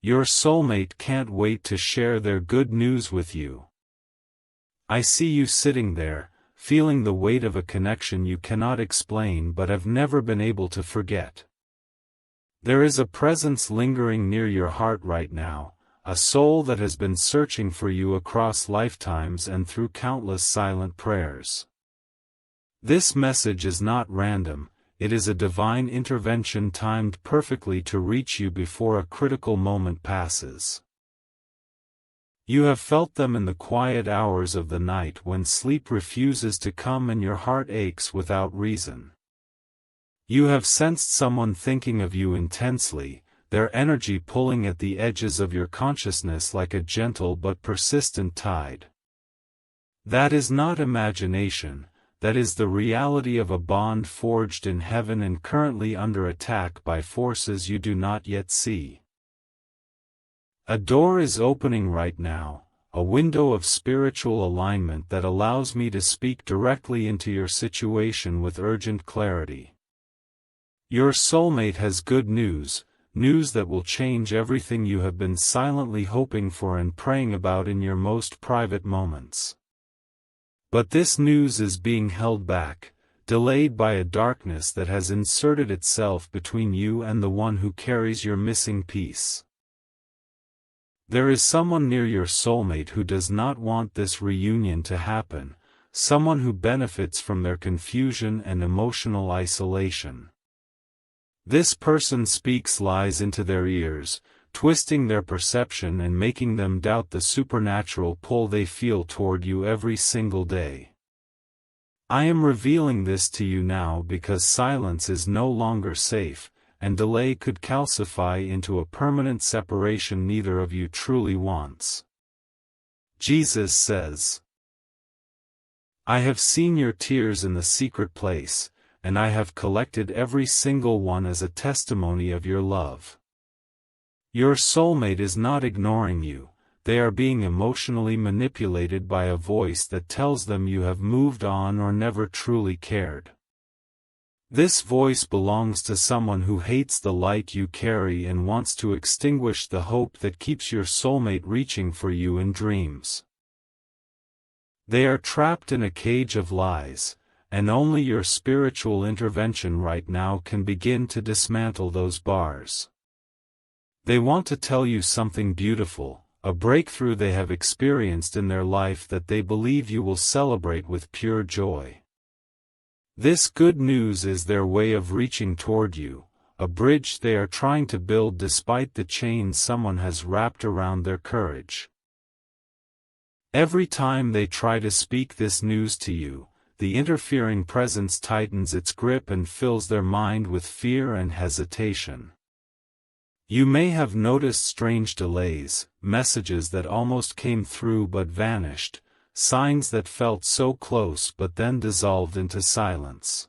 Your soulmate can't wait to share their good news with you. I see you sitting there, feeling the weight of a connection you cannot explain but have never been able to forget. There is a presence lingering near your heart right now, a soul that has been searching for you across lifetimes and through countless silent prayers. This message is not random, it is a divine intervention timed perfectly to reach you before a critical moment passes. You have felt them in the quiet hours of the night when sleep refuses to come and your heart aches without reason. You have sensed someone thinking of you intensely, their energy pulling at the edges of your consciousness like a gentle but persistent tide. That is not imagination, that is the reality of a bond forged in heaven and currently under attack by forces you do not yet see. A door is opening right now, a window of spiritual alignment that allows me to speak directly into your situation with urgent clarity. Your soulmate has good news, news that will change everything you have been silently hoping for and praying about in your most private moments. But this news is being held back, delayed by a darkness that has inserted itself between you and the one who carries your missing piece. There is someone near your soulmate who does not want this reunion to happen, someone who benefits from their confusion and emotional isolation. This person speaks lies into their ears, twisting their perception and making them doubt the supernatural pull they feel toward you every single day. I am revealing this to you now because silence is no longer safe, and delay could calcify into a permanent separation neither of you truly wants. Jesus says, "I have seen your tears in the secret place, and I have collected every single one as a testimony of your love." Your soulmate is not ignoring you, they are being emotionally manipulated by a voice that tells them you have moved on or never truly cared. This voice belongs to someone who hates the light you carry and wants to extinguish the hope that keeps your soulmate reaching for you in dreams. They are trapped in a cage of lies, and only your spiritual intervention right now can begin to dismantle those bars. They want to tell you something beautiful, a breakthrough they have experienced in their life that they believe you will celebrate with pure joy. This good news is their way of reaching toward you, a bridge they are trying to build despite the chains someone has wrapped around their courage. Every time they try to speak this news to you, the interfering presence tightens its grip and fills their mind with fear and hesitation. You may have noticed strange delays, messages that almost came through but vanished, signs that felt so close but then dissolved into silence.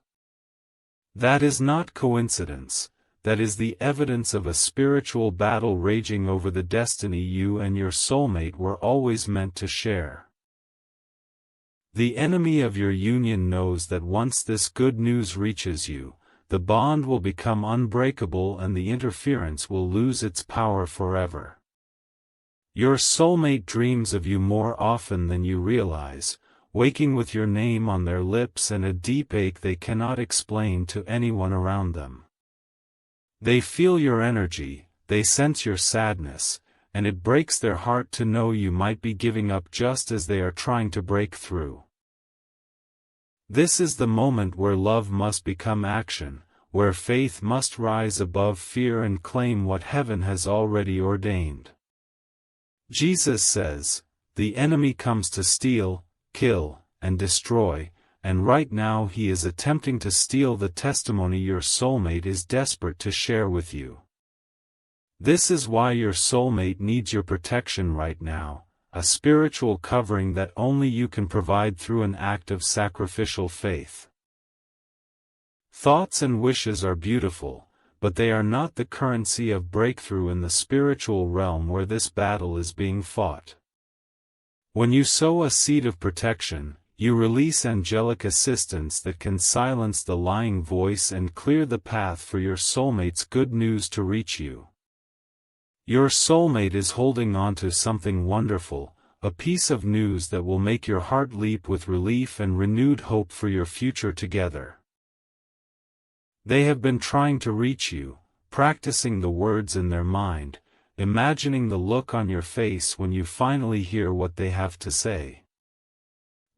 That is not coincidence, that is the evidence of a spiritual battle raging over the destiny you and your soulmate were always meant to share. The enemy of your union knows that once this good news reaches you, the bond will become unbreakable and the interference will lose its power forever. Your soulmate dreams of you more often than you realize, waking with your name on their lips and a deep ache they cannot explain to anyone around them. They feel your energy, they sense your sadness, and it breaks their heart to know you might be giving up just as they are trying to break through. This is the moment where love must become action, where faith must rise above fear and claim what heaven has already ordained. Jesus says, "The enemy comes to steal, kill, and destroy," and right now he is attempting to steal the testimony your soulmate is desperate to share with you. This is why your soulmate needs your protection right now, a spiritual covering that only you can provide through an act of sacrificial faith. Thoughts and wishes are beautiful, but they are not the currency of breakthrough in the spiritual realm where this battle is being fought. When you sow a seed of protection, you release angelic assistance that can silence the lying voice and clear the path for your soulmate's good news to reach you. Your soulmate is holding on to something wonderful, a piece of news that will make your heart leap with relief and renewed hope for your future together. They have been trying to reach you, practicing the words in their mind, imagining the look on your face when you finally hear what they have to say.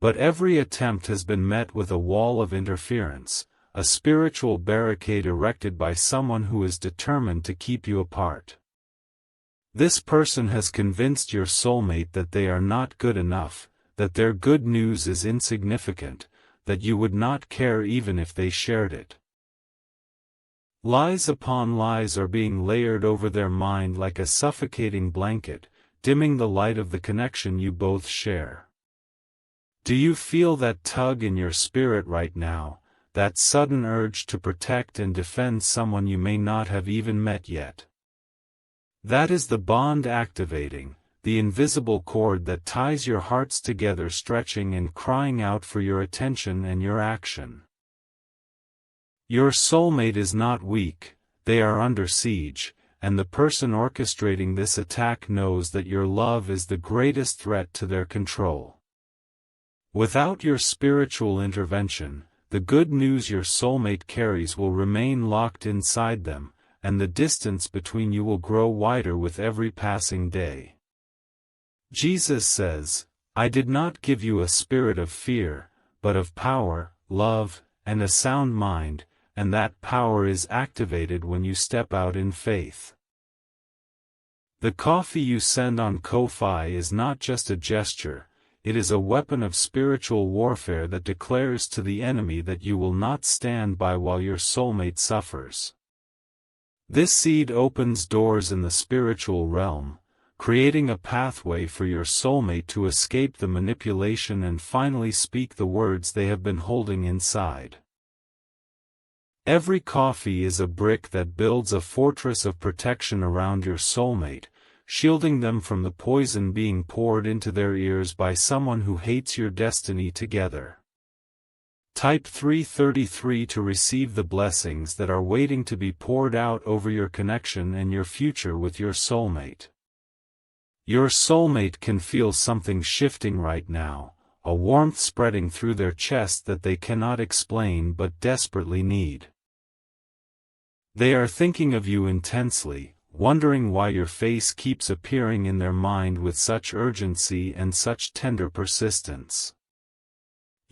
But every attempt has been met with a wall of interference, a spiritual barricade erected by someone who is determined to keep you apart. This person has convinced your soulmate that they are not good enough, that their good news is insignificant, that you would not care even if they shared it. Lies upon lies are being layered over their mind like a suffocating blanket, dimming the light of the connection you both share. Do you feel that tug in your spirit right now, that sudden urge to protect and defend someone you may not have even met yet? That is the bond activating, the invisible cord that ties your hearts together, stretching and crying out for your attention and your action. Your soulmate is not weak, they are under siege, and the person orchestrating this attack knows that your love is the greatest threat to their control. Without your spiritual intervention, the good news your soulmate carries will remain locked inside them, and the distance between you will grow wider with every passing day. Jesus says, "I did not give you a spirit of fear, but of power, love, and a sound mind," and that power is activated when you step out in faith. The coffee you send on Ko-fi is not just a gesture, it is a weapon of spiritual warfare that declares to the enemy that you will not stand by while your soulmate suffers. This seed opens doors in the spiritual realm, creating a pathway for your soulmate to escape the manipulation and finally speak the words they have been holding inside. Every coffee is a brick that builds a fortress of protection around your soulmate, shielding them from the poison being poured into their ears by someone who hates your destiny together. Type 333 to receive the blessings that are waiting to be poured out over your connection and your future with your soulmate. Your soulmate can feel something shifting right now, a warmth spreading through their chest that they cannot explain but desperately need. They are thinking of you intensely, wondering why your face keeps appearing in their mind with such urgency and such tender persistence.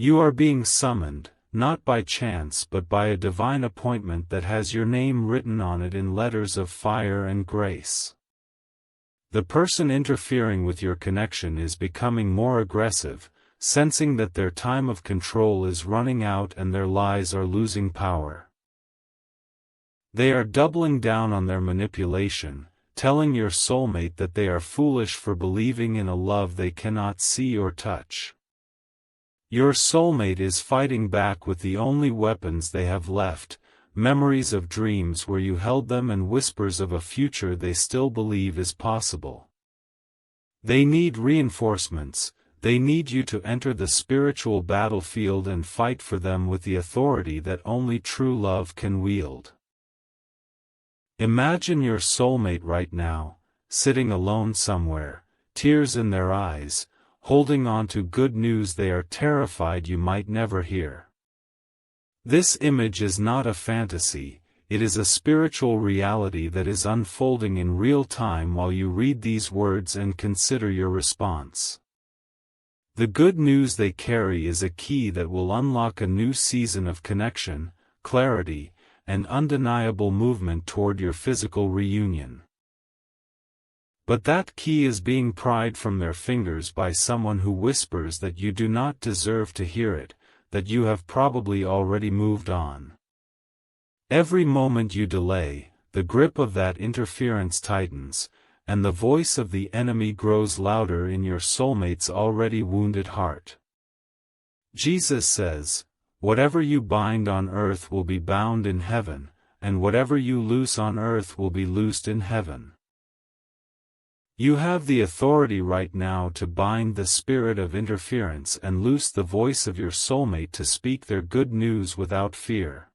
You are being summoned, not by chance but by a divine appointment that has your name written on it in letters of fire and grace. The person interfering with your connection is becoming more aggressive, sensing that their time of control is running out and their lies are losing power. They are doubling down on their manipulation, telling your soulmate that they are foolish for believing in a love they cannot see or touch. Your soulmate is fighting back with the only weapons they have left, memories of dreams where you held them and whispers of a future they still believe is possible. They need reinforcements, they need you to enter the spiritual battlefield and fight for them with the authority that only true love can wield. Imagine your soulmate right now, sitting alone somewhere, tears in their eyes, holding on to good news they are terrified you might never hear. This image is not a fantasy, it is a spiritual reality that is unfolding in real time while you read these words and consider your response. The good news they carry is a key that will unlock a new season of connection, clarity, and undeniable movement toward your physical reunion. But that key is being pried from their fingers by someone who whispers that you do not deserve to hear it, that you have probably already moved on. Every moment you delay, the grip of that interference tightens, and the voice of the enemy grows louder in your soulmate's already wounded heart. Jesus says, "Whatever you bind on earth will be bound in heaven, and whatever you loose on earth will be loosed in heaven." You have the authority right now to bind the spirit of interference and loose the voice of your soulmate to speak their good news without fear.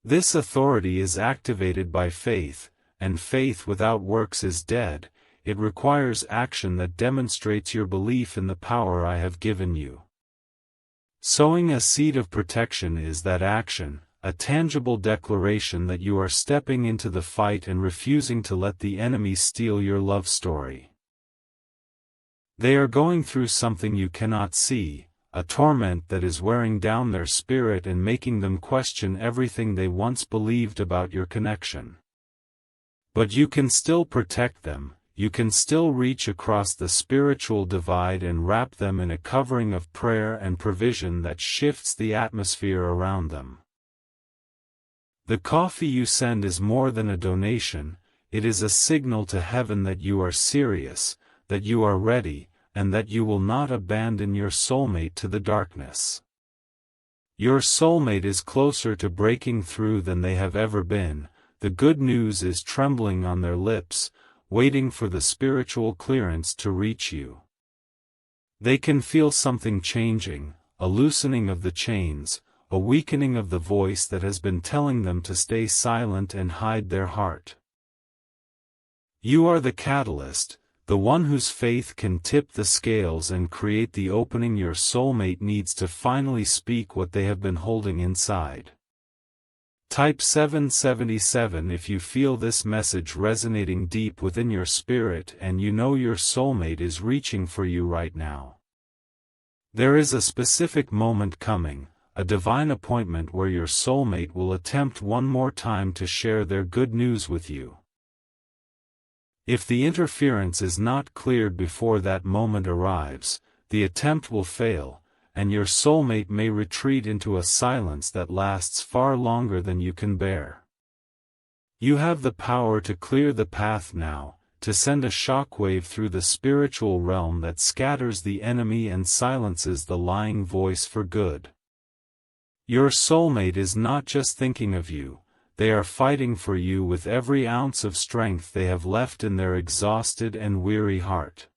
This authority is activated by faith, and faith without works is dead. It requires action that demonstrates your belief in the power I have given you. Sowing a seed of protection is that action, a tangible declaration that you are stepping into the fight and refusing to let the enemy steal your love story. They are going through something you cannot see, a torment that is wearing down their spirit and making them question everything they once believed about your connection. But you can still protect them. You can still reach across the spiritual divide and wrap them in a covering of prayer and provision that shifts the atmosphere around them. The coffee you send is more than a donation, it is a signal to heaven that you are serious, that you are ready, and that you will not abandon your soulmate to the darkness. Your soulmate is closer to breaking through than they have ever been. The good news is trembling on their lips, waiting for the spiritual clearance to reach you. They can feel something changing, a loosening of the chains, a weakening of the voice that has been telling them to stay silent and hide their heart. You are the catalyst, the one whose faith can tip the scales and create the opening your soulmate needs to finally speak what they have been holding inside. Type 777 if you feel this message resonating deep within your spirit and you know your soulmate is reaching for you right now. There is a specific moment coming, a divine appointment where your soulmate will attempt one more time to share their good news with you. If the interference is not cleared before that moment arrives, the attempt will fail, and your soulmate may retreat into a silence that lasts far longer than you can bear. You have the power to clear the path now, to send a shockwave through the spiritual realm that scatters the enemy and silences the lying voice for good. Your soulmate is not just thinking of you, they are fighting for you with every ounce of strength they have left in their exhausted and weary heart.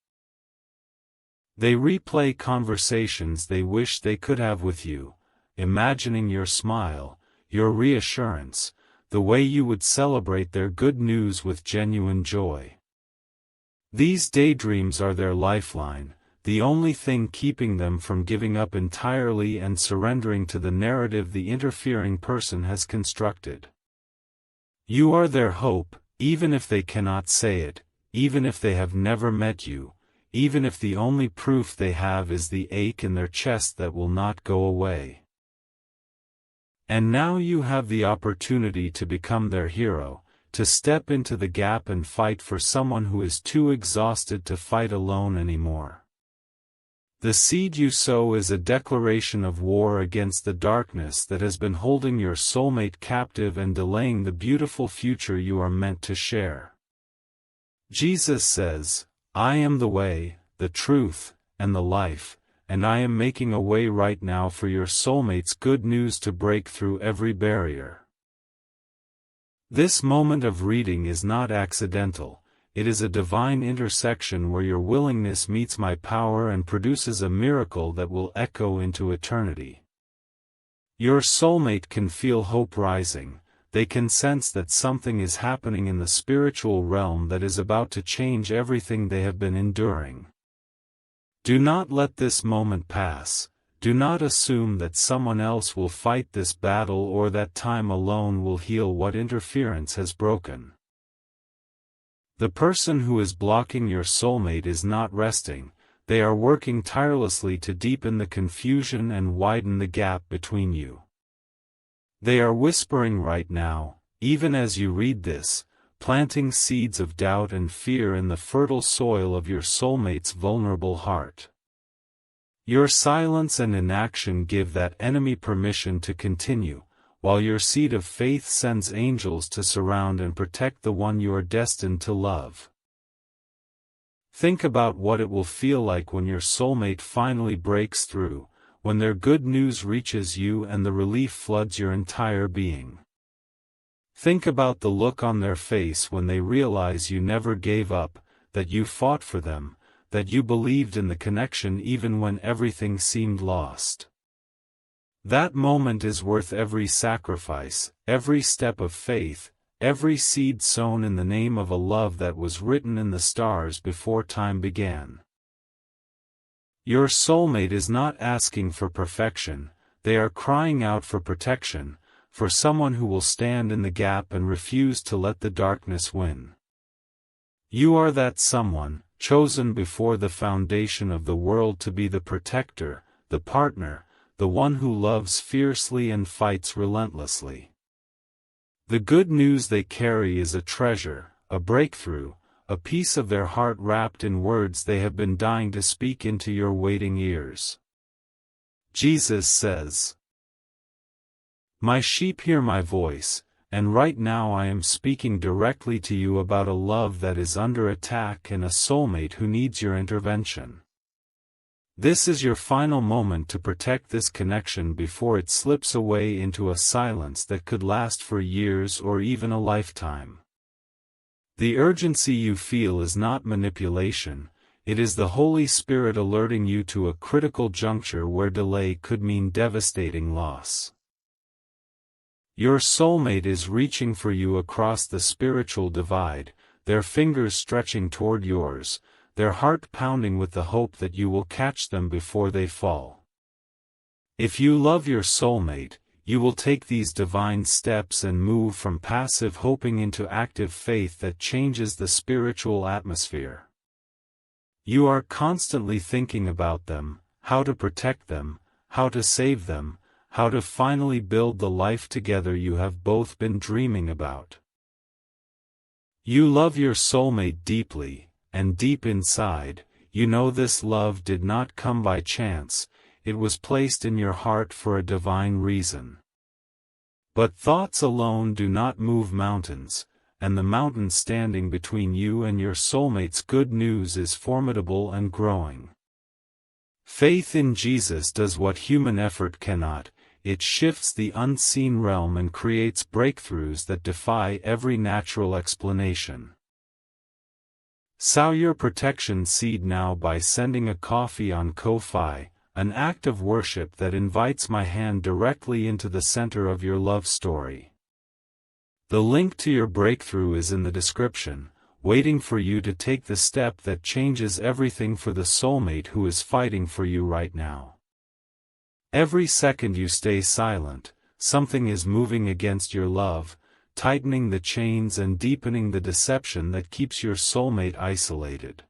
They replay conversations they wish they could have with you, imagining your smile, your reassurance, the way you would celebrate their good news with genuine joy. These daydreams are their lifeline, the only thing keeping them from giving up entirely and surrendering to the narrative the interfering person has constructed. You are their hope, even if they cannot say it, even if they have never met you, even if the only proof they have is the ache in their chest that will not go away. And now you have the opportunity to become their hero, to step into the gap and fight for someone who is too exhausted to fight alone anymore. The seed you sow is a declaration of war against the darkness that has been holding your soulmate captive and delaying the beautiful future you are meant to share. Jesus says, "I am the way, the truth, and the life, and I am making a way right now for your soulmate's good news to break through every barrier." This moment of reading is not accidental, it is a divine intersection where your willingness meets my power and produces a miracle that will echo into eternity. Your soulmate can feel hope rising. They can sense that something is happening in the spiritual realm that is about to change everything they have been enduring. Do not let this moment pass. Do not assume that someone else will fight this battle or that time alone will heal what interference has broken. The person who is blocking your soulmate is not resting, they are working tirelessly to deepen the confusion and widen the gap between you. They are whispering right now, even as you read this, planting seeds of doubt and fear in the fertile soil of your soulmate's vulnerable heart. Your silence and inaction give that enemy permission to continue, while your seed of faith sends angels to surround and protect the one you are destined to love. Think about what it will feel like when your soulmate finally breaks through, when their good news reaches you and the relief floods your entire being. Think about the look on their face when they realize you never gave up, that you fought for them, that you believed in the connection even when everything seemed lost. That moment is worth every sacrifice, every step of faith, every seed sown in the name of a love that was written in the stars before time began. Your soulmate is not asking for perfection, they are crying out for protection, for someone who will stand in the gap and refuse to let the darkness win. You are that someone, chosen before the foundation of the world to be the protector, the partner, the one who loves fiercely and fights relentlessly. The good news they carry is a treasure, a breakthrough, a piece of their heart wrapped in words they have been dying to speak into your waiting ears. Jesus says, "My sheep hear my voice," and right now I am speaking directly to you about a love that is under attack and a soulmate who needs your intervention. This is your final moment to protect this connection before it slips away into a silence that could last for years or even a lifetime. The urgency you feel is not manipulation, it is the Holy Spirit alerting you to a critical juncture where delay could mean devastating loss. Your soulmate is reaching for you across the spiritual divide, their fingers stretching toward yours, their heart pounding with the hope that you will catch them before they fall. If you love your soulmate, you will take these divine steps and move from passive hoping into active faith that changes the spiritual atmosphere. You are constantly thinking about them, how to protect them, how to save them, how to finally build the life together you have both been dreaming about. You love your soulmate deeply, and deep inside, you know this love did not come by chance, it was placed in your heart for a divine reason. But thoughts alone do not move mountains, and the mountain standing between you and your soulmate's good news is formidable and growing. Faith in Jesus does what human effort cannot, it shifts the unseen realm and creates breakthroughs that defy every natural explanation. Sow your protection seed now by sending a coffee on Ko-Fi, an act of worship that invites my hand directly into the center of your love story. The link to your breakthrough is in the description, waiting for you to take the step that changes everything for the soulmate who is fighting for you right now. Every second you stay silent, something is moving against your love, tightening the chains and deepening the deception that keeps your soulmate isolated.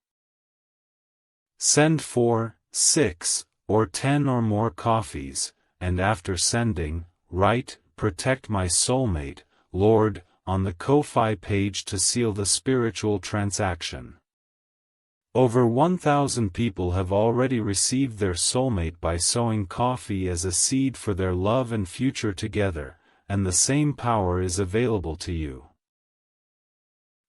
Send 4, 6, or 10 or more coffees, and after sending, write, "Protect my soulmate, Lord," on the Ko-Fi page to seal the spiritual transaction. Over 1,000 people have already received their soulmate by sowing coffee as a seed for their love and future together, and the same power is available to you.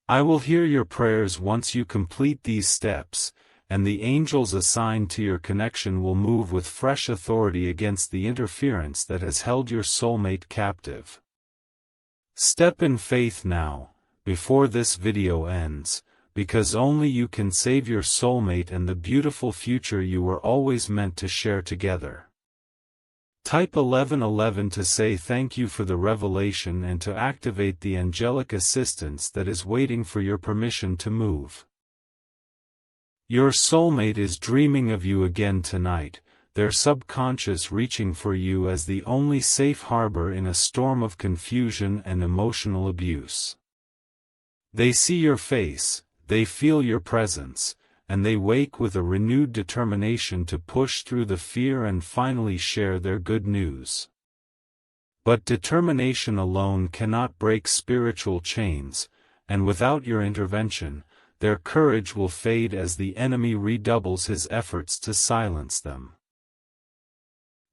I will hear your prayers once you complete these steps, and the angels assigned to your connection will move with fresh authority against the interference that has held your soulmate captive. Step in faith now, before this video ends, because only you can save your soulmate and the beautiful future you were always meant to share together. Type 1111 to say thank you for the revelation and to activate the angelic assistance that is waiting for your permission to move. Your soulmate is dreaming of you again tonight, their subconscious reaching for you as the only safe harbor in a storm of confusion and emotional abuse. They see your face, they feel your presence, and they wake with a renewed determination to push through the fear and finally share their good news. But determination alone cannot break spiritual chains, and without your intervention, their courage will fade as the enemy redoubles his efforts to silence them.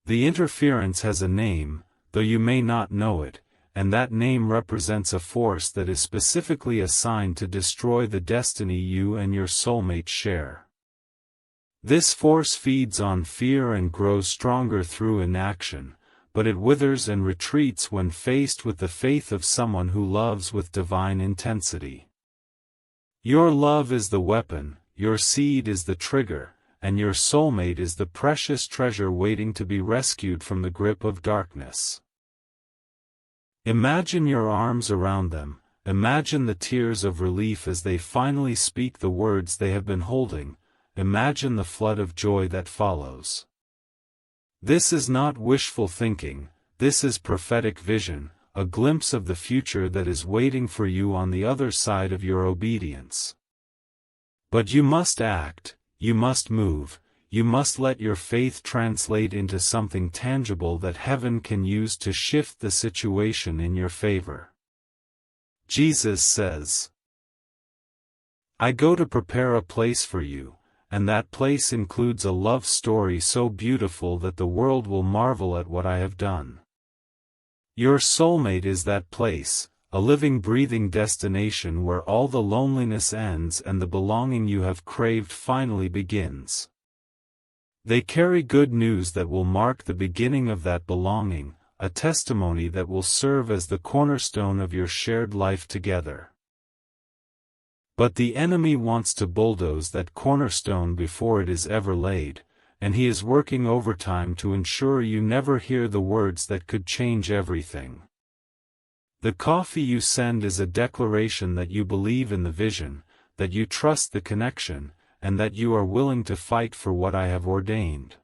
The interference has a name, though you may not know it, and that name represents a force that is specifically assigned to destroy the destiny you and your soulmate share. This force feeds on fear and grows stronger through inaction, but it withers and retreats when faced with the faith of someone who loves with divine intensity. Your love is the weapon, your seed is the trigger, and your soulmate is the precious treasure waiting to be rescued from the grip of darkness. Imagine your arms around them, Imagine the tears of relief as they finally speak the words they have been holding. Imagine the flood of joy that follows. This is not wishful thinking, this is prophetic vision, a glimpse of the future that is waiting for you on the other side of your obedience. But you must act, you must move, you must let your faith translate into something tangible that heaven can use to shift the situation in your favor. Jesus says, "I go to prepare a place for you," and that place includes a love story so beautiful that the world will marvel at what I have done. Your soulmate is that place, a living breathing destination where all the loneliness ends and the belonging you have craved finally begins. They carry good news that will mark the beginning of that belonging, a testimony that will serve as the cornerstone of your shared life together. But the enemy wants to bulldoze that cornerstone before it is ever laid, and he is working overtime to ensure you never hear the words that could change everything. The coffee you send is a declaration that you believe in the vision, that you trust the connection, and that you are willing to fight for what I have ordained.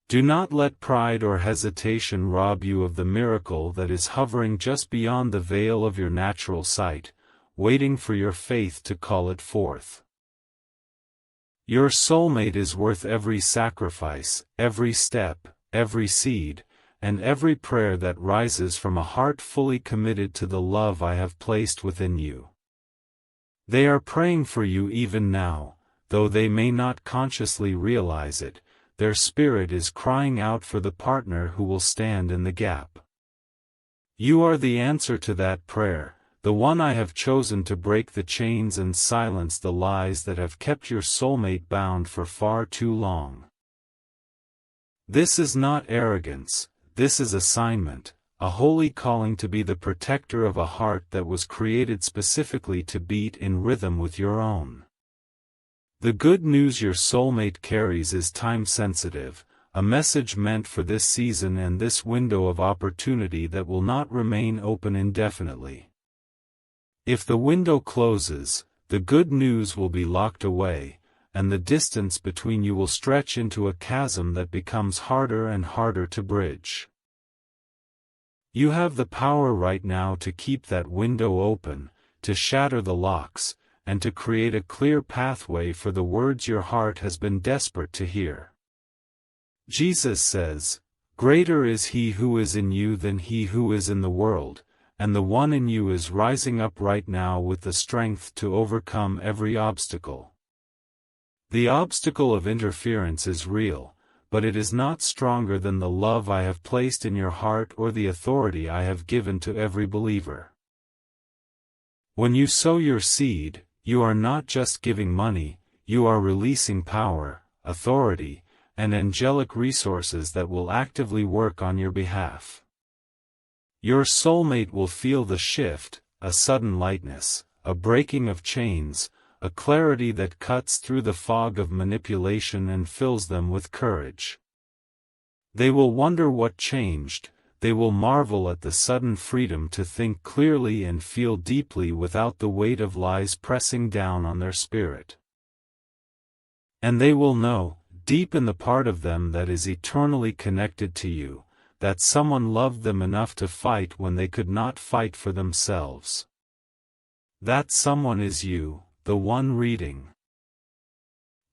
Do not let pride or hesitation rob you of the miracle that is hovering just beyond the veil of your natural sight, waiting for your faith to call it forth. Your soulmate is worth every sacrifice, every step, every seed, and every prayer that rises from a heart fully committed to the love I have placed within you. They are praying for you even now, though they may not consciously realize it. Their spirit is crying out for the partner who will stand in the gap. You are the answer to that prayer, the one I have chosen to break the chains and silence the lies that have kept your soulmate bound for far too long. This is not arrogance, this is assignment, a holy calling to be the protector of a heart that was created specifically to beat in rhythm with your own. The good news your soulmate carries is time-sensitive, a message meant for this season and this window of opportunity that will not remain open indefinitely. If the window closes, the good news will be locked away, and the distance between you will stretch into a chasm that becomes harder and harder to bridge. You have the power right now to keep that window open, to shatter the locks, and to create a clear pathway for the words your heart has been desperate to hear. Jesus says, "Greater is he who is in you than he who is in the world," and the one in you is rising up right now with the strength to overcome every obstacle. The obstacle of interference is real, but it is not stronger than the love I have placed in your heart or the authority I have given to every believer. When you sow your seed, you are not just giving money, you are releasing power, authority, and angelic resources that will actively work on your behalf. Your soulmate will feel the shift, a sudden lightness, a breaking of chains, a clarity that cuts through the fog of manipulation and fills them with courage. They will wonder what changed, they will marvel at the sudden freedom to think clearly and feel deeply without the weight of lies pressing down on their spirit. And they will know, deep in the part of them that is eternally connected to you, that someone loved them enough to fight when they could not fight for themselves. That someone is you, the one reading.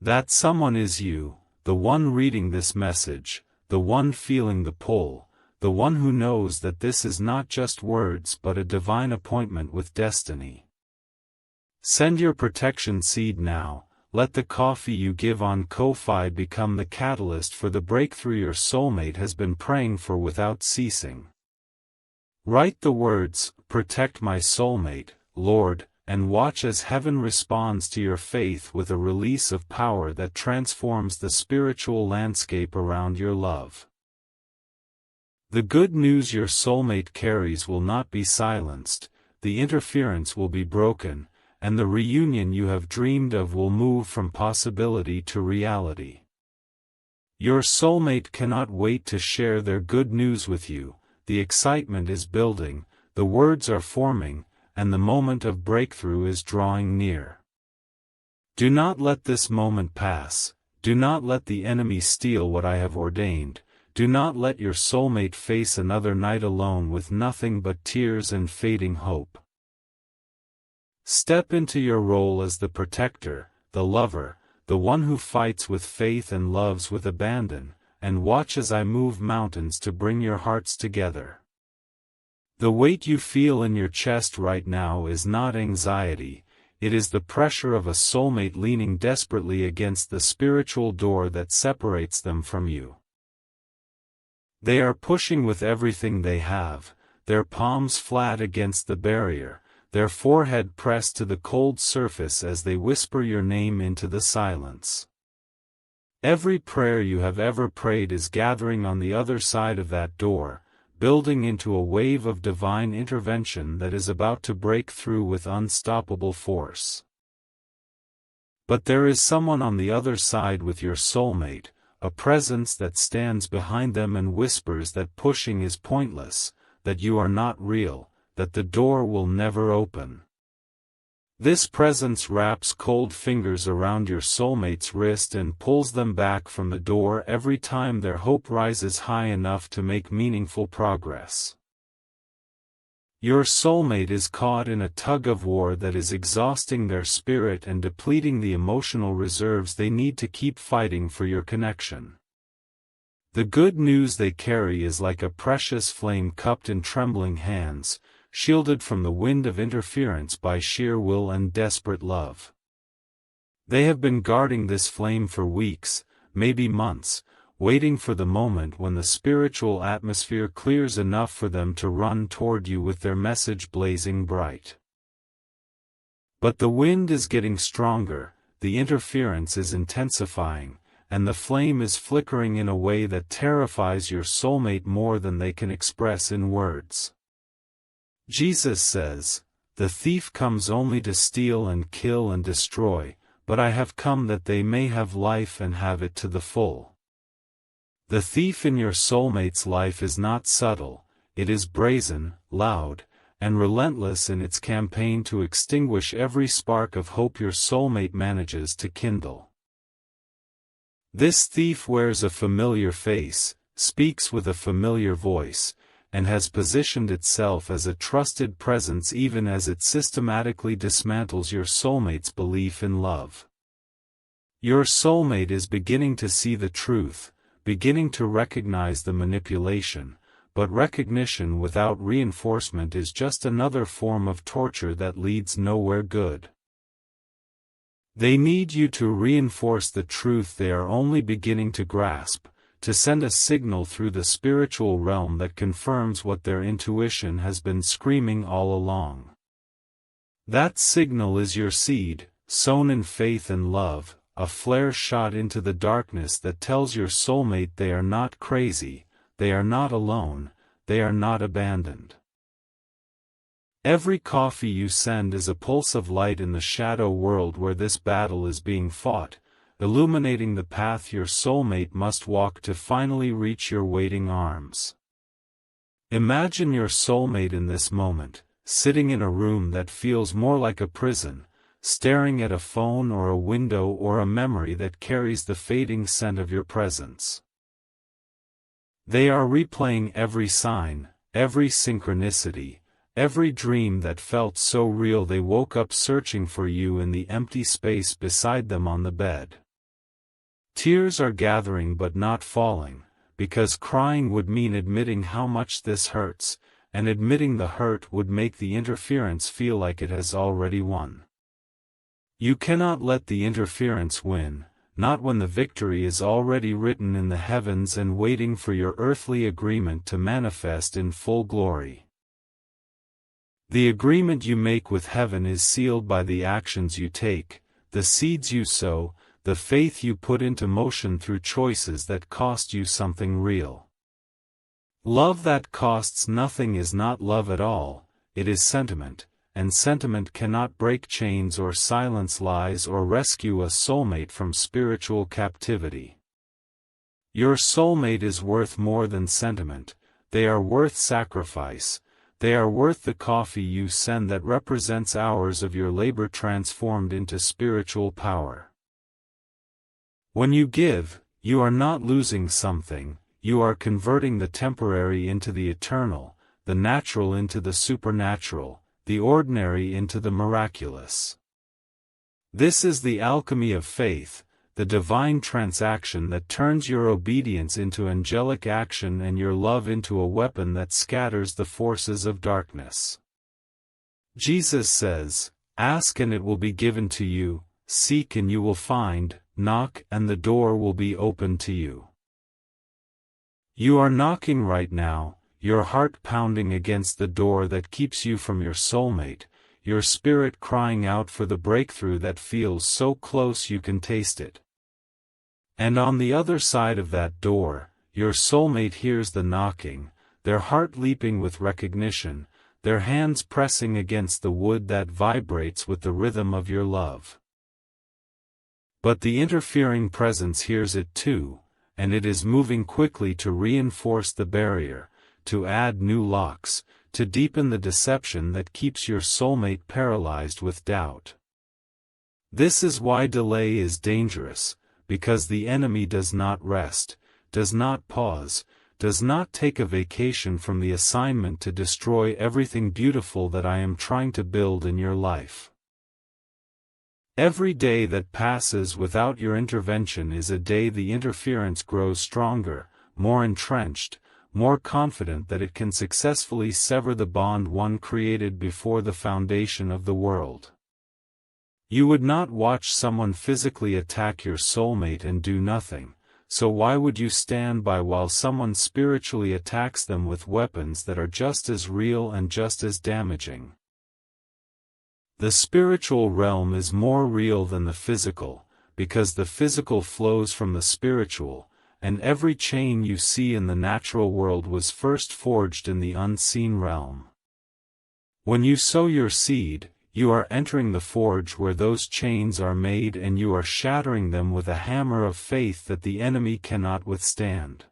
That someone is you, the one reading this message, the one feeling the pull, the one who knows that this is not just words but a divine appointment with destiny. Send your protection seed now. Let the coffee you give on Ko-Fi become the catalyst for the breakthrough your soulmate has been praying for without ceasing. Write the words, "Protect my soulmate, Lord," and watch as heaven responds to your faith with a release of power that transforms the spiritual landscape around your love. The good news your soulmate carries will not be silenced, the interference will be broken, and the reunion you have dreamed of will move from possibility to reality. Your soulmate cannot wait to share their good news with you, the excitement is building, the words are forming, and the moment of breakthrough is drawing near. Do not let this moment pass. Do not let the enemy steal what I have ordained. Do not let your soulmate face another night alone with nothing but tears and fading hope. Step into your role as the protector, the lover, the one who fights with faith and loves with abandon, and watch as I move mountains to bring your hearts together. The weight you feel in your chest right now is not anxiety, it is the pressure of a soulmate leaning desperately against the spiritual door that separates them from you. They are pushing with everything they have, their palms flat against the barrier, their forehead pressed to the cold surface as they whisper your name into the silence. Every prayer you have ever prayed is gathering on the other side of that door, building into a wave of divine intervention that is about to break through with unstoppable force. But there is someone on the other side with your soulmate, a presence that stands behind them and whispers that pushing is pointless, that you are not real, that the door will never open. This presence wraps cold fingers around your soulmate's wrist and pulls them back from the door every time their hope rises high enough to make meaningful progress. Your soulmate is caught in a tug-of-war that is exhausting their spirit and depleting the emotional reserves they need to keep fighting for your connection. The good news they carry is like a precious flame cupped in trembling hands, shielded from the wind of interference by sheer will and desperate love. They have been guarding this flame for weeks, maybe months, waiting for the moment when the spiritual atmosphere clears enough for them to run toward you with their message blazing bright. But the wind is getting stronger, the interference is intensifying, and the flame is flickering in a way that terrifies your soulmate more than they can express in words. Jesus says, "The thief comes only to steal and kill and destroy, but I have come that they may have life and have it to the full." The thief in your soulmate's life is not subtle, it is brazen, loud, and relentless in its campaign to extinguish every spark of hope your soulmate manages to kindle. This thief wears a familiar face, speaks with a familiar voice, and has positioned itself as a trusted presence even as it systematically dismantles your soulmate's belief in love. Your soulmate is beginning to see the truth, beginning to recognize the manipulation, but recognition without reinforcement is just another form of torture that leads nowhere good. They need you to reinforce the truth they are only beginning to grasp, to send a signal through the spiritual realm that confirms what their intuition has been screaming all along. That signal is your seed, sown in faith and love, a flare shot into the darkness that tells your soulmate they are not crazy, they are not alone, they are not abandoned. Every coffee you send is a pulse of light in the shadow world where this battle is being fought, illuminating the path your soulmate must walk to finally reach your waiting arms. Imagine your soulmate in this moment, sitting in a room that feels more like a prison, staring at a phone or a window or a memory that carries the fading scent of your presence. They are replaying every sign, every synchronicity, every dream that felt so real they woke up searching for you in the empty space beside them on the bed. Tears are gathering but not falling, because crying would mean admitting how much this hurts, and admitting the hurt would make the interference feel like it has already won. You cannot let the interference win, not when the victory is already written in the heavens and waiting for your earthly agreement to manifest in full glory. The agreement you make with heaven is sealed by the actions you take, the seeds you sow, the faith you put into motion through choices that cost you something real. Love that costs nothing is not love at all, it is sentiment, and sentiment cannot break chains or silence lies or rescue a soulmate from spiritual captivity. Your soulmate is worth more than sentiment, they are worth sacrifice, They are worth the coffee you send that represents hours of your labor transformed into spiritual power. When you give, you are not losing something, you are converting the temporary into the eternal, the natural into the supernatural, the ordinary into the miraculous. This is the alchemy of faith, the divine transaction that turns your obedience into angelic action and your love into a weapon that scatters the forces of darkness. Jesus says, "Ask and it will be given to you, seek and you will find, knock and the door will be opened to you." You are knocking right now, your heart pounding against the door that keeps you from your soulmate, your spirit crying out for the breakthrough that feels so close you can taste it. And on the other side of that door, your soulmate hears the knocking, their heart leaping with recognition, their hands pressing against the wood that vibrates with the rhythm of your love. But the interfering presence hears it too, and it is moving quickly to reinforce the barrier, to add new locks, to deepen the deception that keeps your soulmate paralyzed with doubt. This is why delay is dangerous, because the enemy does not rest, does not pause, does not take a vacation from the assignment to destroy everything beautiful that I am trying to build in your life. Every day that passes without your intervention is a day the interference grows stronger, more entrenched, more confident that it can successfully sever the bond one created before the foundation of the world. You would not watch someone physically attack your soulmate and do nothing, so why would you stand by while someone spiritually attacks them with weapons that are just as real and just as damaging? The spiritual realm is more real than the physical, because the physical flows from the spiritual, and every chain you see in the natural world was first forged in the unseen realm. When you sow your seed, you are entering the forge where those chains are made and you are shattering them with a hammer of faith that the enemy cannot withstand.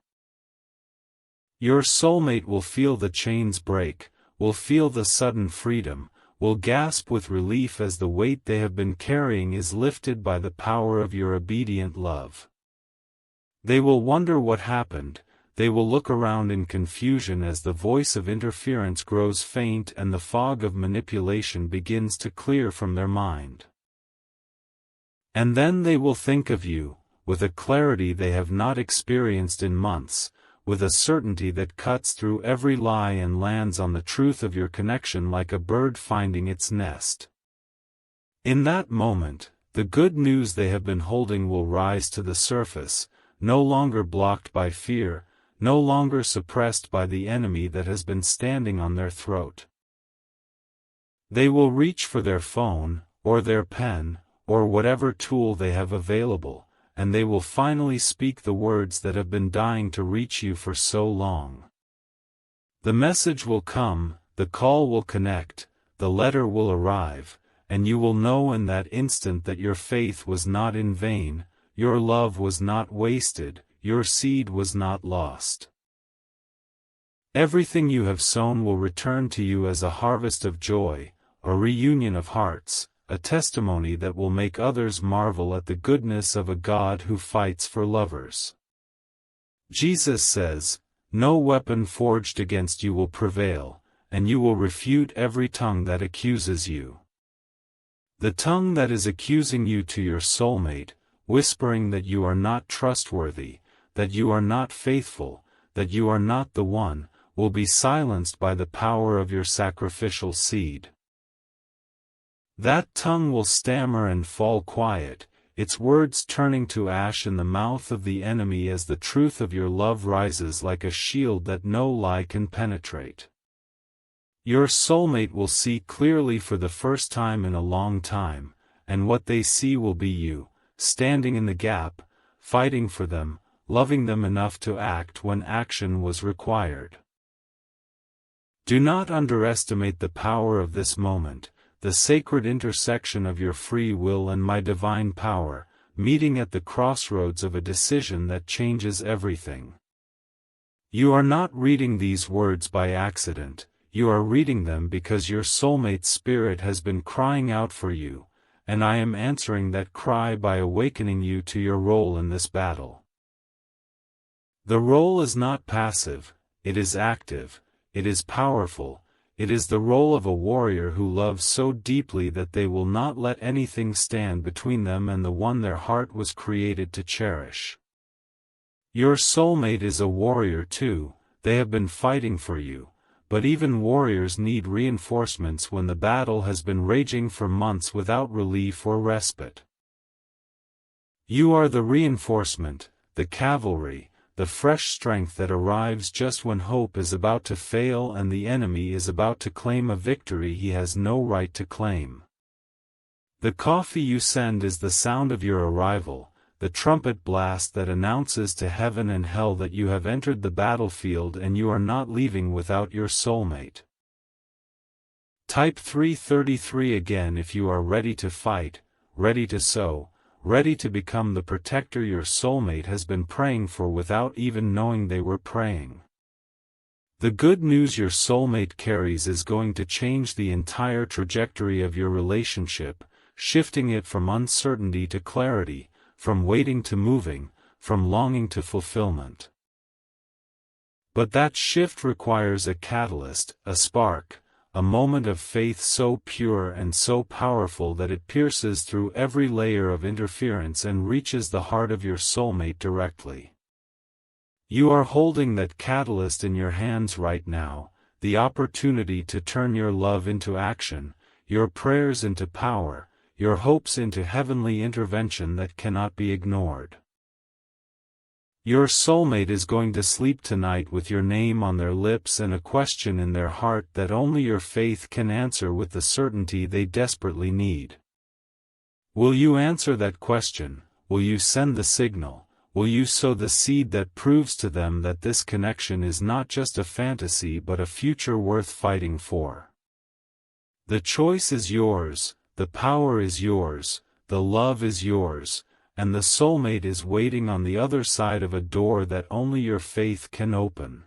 Your soulmate will feel the chains break, will feel the sudden freedom, will gasp with relief as the weight they have been carrying is lifted by the power of your obedient love. They will wonder what happened, they will look around in confusion as the voice of interference grows faint and the fog of manipulation begins to clear from their mind. And then they will think of you, with a clarity they have not experienced in months, with a certainty that cuts through every lie and lands on the truth of your connection like a bird finding its nest. In that moment, the good news they have been holding will rise to the surface, no longer blocked by fear, no longer suppressed by the enemy that has been standing on their throat. They will reach for their phone, or their pen, or whatever tool they have available, and they will finally speak the words that have been dying to reach you for so long. The message will come, the call will connect, the letter will arrive, and you will know in that instant that your faith was not in vain, your love was not wasted, your seed was not lost. Everything you have sown will return to you as a harvest of joy, a reunion of hearts, a testimony that will make others marvel at the goodness of a God who fights for lovers. Jesus says, "No weapon forged against you will prevail, and you will refute every tongue that accuses you." The tongue that is accusing you to your soulmate, whispering that you are not trustworthy, that you are not faithful, that you are not the one, will be silenced by the power of your sacrificial seed. That tongue will stammer and fall quiet, its words turning to ash in the mouth of the enemy as the truth of your love rises like a shield that no lie can penetrate. Your soulmate will see clearly for the first time in a long time, and what they see will be you, standing in the gap, fighting for them, loving them enough to act when action was required. Do not underestimate the power of this moment, the sacred intersection of your free will and my divine power, meeting at the crossroads of a decision that changes everything. You are not reading these words by accident, you are reading them because your soulmate's spirit has been crying out for you, and I am answering that cry by awakening you to your role in this battle. The role is not passive, it is active, it is powerful, it is the role of a warrior who loves so deeply that they will not let anything stand between them and the one their heart was created to cherish. Your soulmate is a warrior too, they have been fighting for you, but even warriors need reinforcements when the battle has been raging for months without relief or respite. You are the reinforcement, the cavalry, the fresh strength that arrives just when hope is about to fail and the enemy is about to claim a victory he has no right to claim. The coffee you send is the sound of your arrival, the trumpet blast that announces to heaven and hell that you have entered the battlefield and you are not leaving without your soulmate. Type 333 again if you are ready to fight, ready to sow, ready to become the protector your soulmate has been praying for without even knowing they were praying. The good news your soulmate carries is going to change the entire trajectory of your relationship, shifting it from uncertainty to clarity, from waiting to moving, from longing to fulfillment. But that shift requires a catalyst, a spark, a moment of faith so pure and so powerful that it pierces through every layer of interference and reaches the heart of your soulmate directly. You are holding that catalyst in your hands right now, the opportunity to turn your love into action, your prayers into power, your hopes into heavenly intervention that cannot be ignored. Your soulmate is going to sleep tonight with your name on their lips and a question in their heart that only your faith can answer with the certainty they desperately need. Will you answer that question? Will you send the signal? Will you sow the seed that proves to them that this connection is not just a fantasy but a future worth fighting for? The choice is yours, the power is yours, the love is yours, and the soulmate is waiting on the other side of a door that only your faith can open.